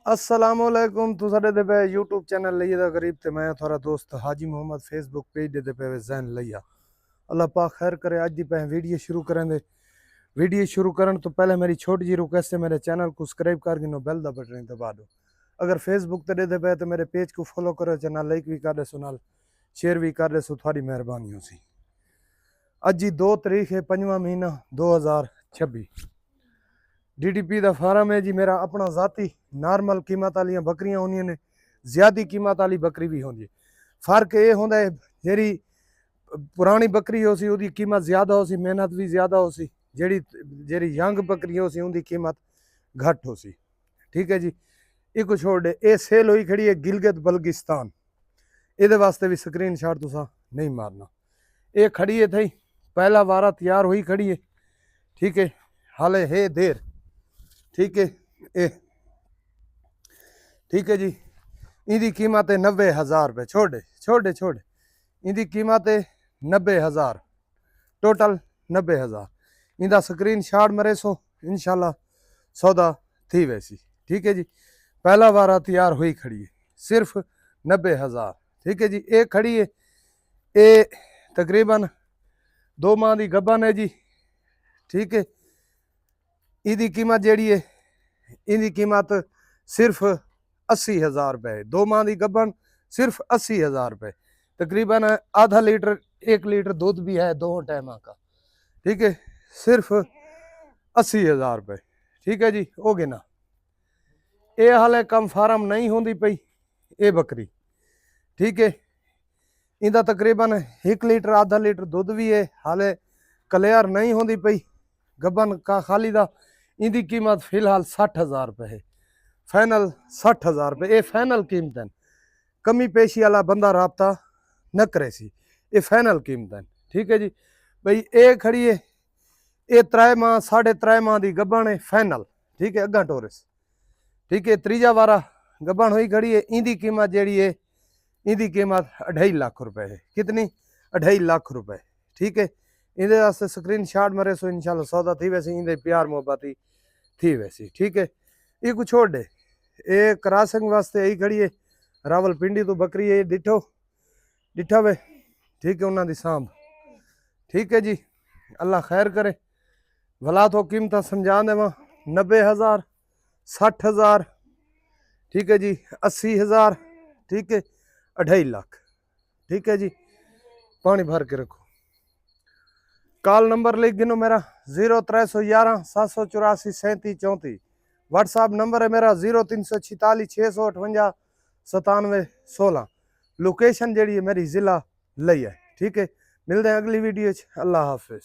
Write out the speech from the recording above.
असलामुअलैकुम तू साडे दे पे यूट्यूब चैनल लइया दा करीब ते मैं थोड़ा दोस्त हाजी मोहम्मद फेसबुक पेज दे पे जैन लइया अल्लाह पाक खैर करे। अज दी पे वीडियो शुरू करें दे। वीडियो शुरू करन तो पहले मेरी छोटी जी रिक्वेस्ट है, मेरे चैनल को सब्सक्राइब कर गिनो बेल दा बटन दबा दो। अगर फेसबुक ते दे पे तो मेरे पेज को फॉलो करो, चैनल लाइक भी कर दे सो, नाल शेयर भी कर दे सो, थोड़ी मेहरबानी होसी। अज जी 2 तारीख है 5वां महीना 2026। DDP का फार्म है जी मेरा अपना जाती। नॉर्मल कीमत वाली बकरियां होंदियां ने, ज्यादा कीमत वाली बकरी भी होंदी है। फर्क ये होंदा है जेरी पुरानी बकरी हो सी उदी कीमत ज्यादा हो सी, मेहनत भी ज्यादा हो सी। जेरी जेरी यंग बकरी हो सी उनकी कीमत घट हो सी। ठीक है जी। एक छोड़ दे ये सेल हुई खड़ी है गिलगित बल्गिस्तान। ये वास्ते भी स्क्रीन शॉट तुसा नहीं मारना। ये खड़ी है थी पहला वारा तैयार हुई खड़ी है। ठीक है, हाले है देर। ठीक है ए ठीक है जी। इनकी कीमत है 90,000 रुपये। छोड़े इनकी कीमत है 90,000 टोटल 90,000। इनका स्क्रीन शॉट मरे सो इंशाल्लाह सौदा थी वैसी। ठीक है जी। पहला वारा तैयार हुई खड़ी है सिर्फ 90,000। ठीक है जी। एक खड़ी है ये तकरीबन 2 माह की गब्बन है जी। ठीक है, इनकी कीमत जी है इनकी कीमत सिर्फ 80,000 रुपये। 2 माह की गब्बन सिर्फ 80,000 रुपये। तकरीबन आधा लीटर 1 लीटर दूध भी है दोनों टाइम का। ठीक है, सिर्फ 80,000 रुपये। ठीक है जी। हो गए ना। ये हाले कम फार्म नहीं होंदी पई ये बकरी। ठीक है, इनका तकरीबन 1 लीटर आधा लीटर दूध भी है। हाले क्लियर नहीं होंदी पई गब्बन का खाली दा। इनकी कीमत फिलहाल 60,000 रुपये है। फाइनल 60,000 रुपये। ये फाइनल कीमत है। कमी पेशी वाला बंदा रबता न करे सी। ये फाइनल कीमत है। ठीक है जी भाई। ये खड़ी है ये 3 माह 3.5 माह की गब्बन है फाइनल। ठीक है, अग्गा टोरस। ठीक है, तीजा वारा गब्बन हुई खड़ी है। इनकी कीमत जी है इनकी कीमत 2.5 लाख रुपए है। कितनी? 2.5 लाख रुपए। ठीक है, इहदे वास्ते स्क्रीन शॉट मरे सो इंशाल्लाह सौदा थी वैसी। इहदे प्यार मोहब्बत थी वैसी। ठीक है, ये कुछ छोड़ दे ये क्रॉसिंग वास्ते यही खड़ी है। रावलपिंडी तो बकरी है डिठा वे। ठीक है, उन्होंने सांभ। ठीक है जी, अल्लाह खैर करे। भला तो कीमत समझा देव 90,000 60,000। ठीक है जी, 80,000। ठीक है, 2.5 लाख। ठीक है जी, पानी भर के रखो। कॉल नंबर लिख गिनो मेरा 0311 784 37 34। व्हाट्सएप नंबर है मेरा 0346 658 97 16। लोकेशन जी है मेरी जिला लई है। ठीक है, मिलते हैं अगली वीडियो। अल्लाह हाफिज।